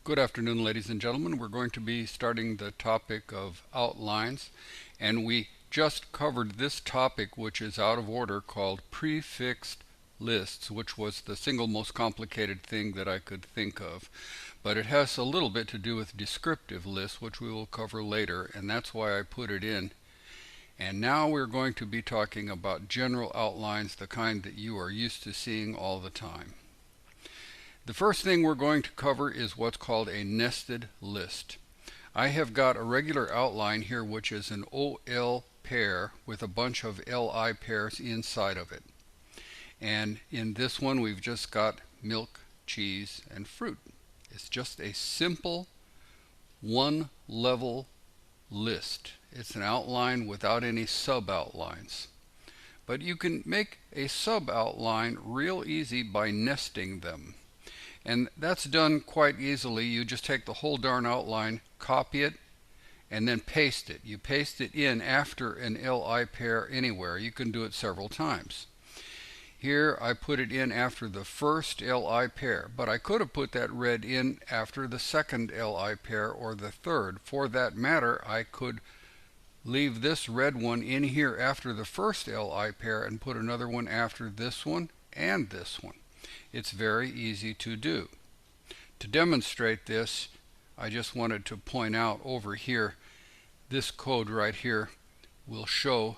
Good afternoon, ladies and gentlemen. We're going to be starting the topic of outlines, and we just covered this topic, which is out of order, called prefixed lists, which was the single most complicated thing that I could think of. But it has a little bit to do with descriptive lists, which we will cover later, and that's why I put it in. And now we're going to be talking about general outlines, the kind that you are used to seeing all the time. The first thing we're going to cover is what's called a nested list. I have got a regular outline here, which is an OL pair with a bunch of LI pairs inside of it. And in this one, we've just got milk, cheese, and fruit. It's just a simple one-level list. It's an outline without any sub-outlines. But you can make a sub-outline real easy by nesting them. And that's done quite easily. You just take the whole darn outline, copy it, and then paste it. You paste it in after an LI pair anywhere. You can do it several times. Here I put it in after the first LI pair, but I could have put that red in after the second LI pair or the third. For that matter, I could leave this red one in here after the first LI pair and put another one after this one and this one. It's very easy to do. To demonstrate this, I just wanted to point out over here, this code right here will show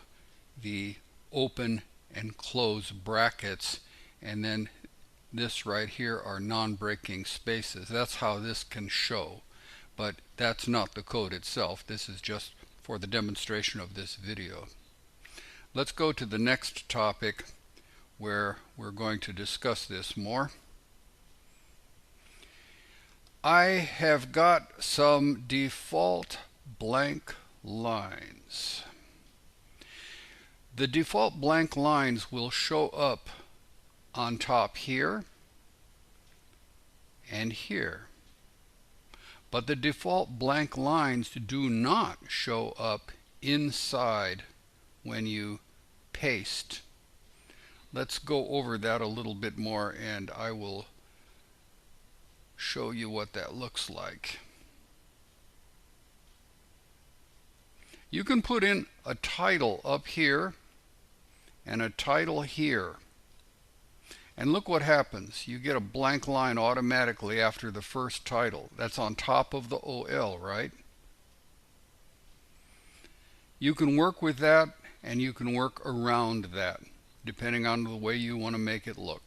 the open and close brackets, and then this right here are non-breaking spaces. That's how this can show, but that's not the code itself. This is just for the demonstration of this video. Let's go to the next topic, where we're going to discuss this more. I have got some default blank lines. The default blank lines will show up on top here and here. But the default blank lines do not show up inside when you paste. Let's go over that a little bit more, and I will show you what that looks like. You can put in a title up here and a title here. And look what happens. You get a blank line automatically after the first title. That's on top of the OL, right? You can work with that, and you can work around that, depending on the way you want to make it look.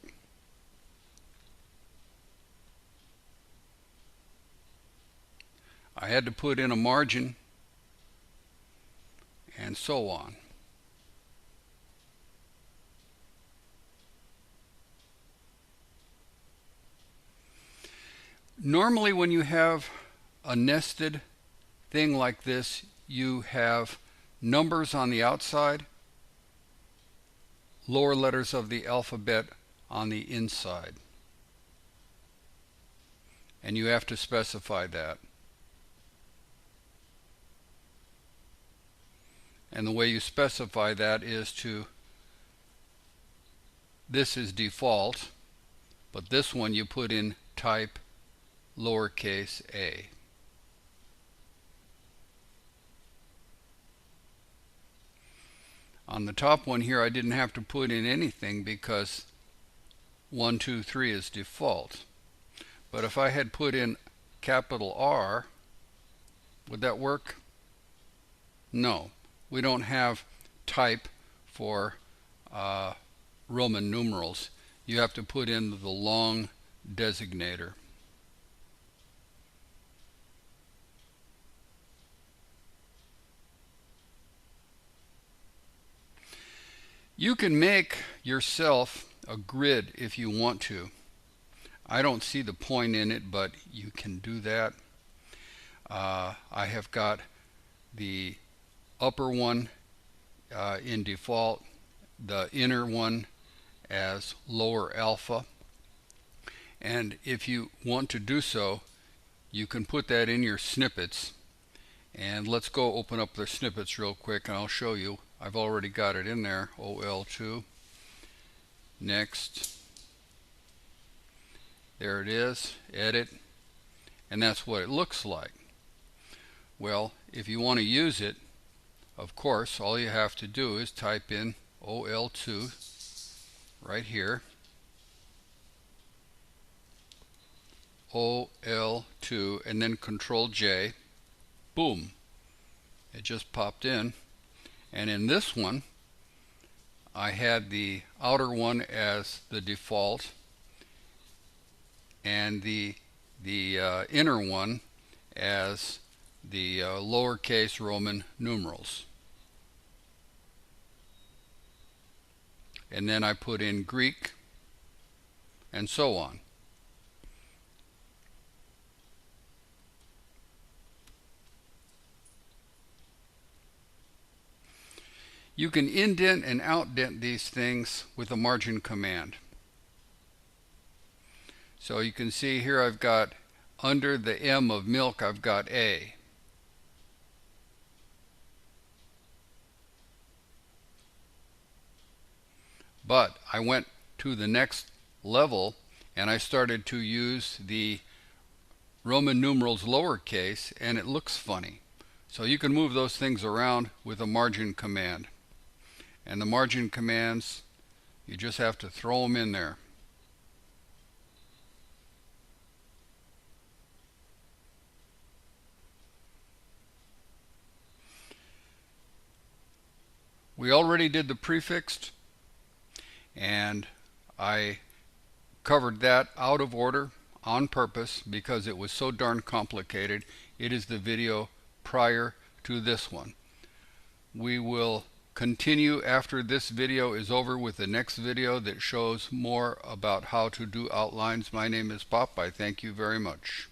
I had to put in a margin, and so on. Normally when you have a nested thing like this, you have numbers on the outside, lower letters of the alphabet on the inside. And you have to specify that. And the way you specify that is this is default, but this one you put in type lowercase a. On the top one here, I didn't have to put in anything because 1, 2, 3 is default. But if I had put in capital R, would that work? No. We don't have type for Roman numerals. You have to put in the long designator. You can make yourself a grid if you want to. I don't see the point in it, but you can do that. I have got the upper one in default, the inner one as lower alpha. And if you want to do so, you can put that in your snippets. And let's go open up the snippets real quick, and I'll show you. I've already got it in there, OL2. Next. There it is, edit. and that's what it looks like. Well, if you want to use it, of course, all you have to do is type in OL2 right here, OL2, and then Control J. Boom, it just popped in. And in this one, I had the outer one as the default and the inner one as the lowercase Roman numerals. And then I put in Greek and so on. You can indent and outdent these things with a margin command. So you can see here I've got under the M of milk, I've got A. But I went to the next level and I started to use the Roman numerals lowercase, and it looks funny. So you can move those things around with a margin command. And the margin commands, you just have to throw them in there. We already did the prefixed, and I covered that out of order on purpose because it was so darn complicated. It is the video prior to this one. We will continue after this video is over with the next video that shows more about how to do outlines. My name is Pop. I thank you very much.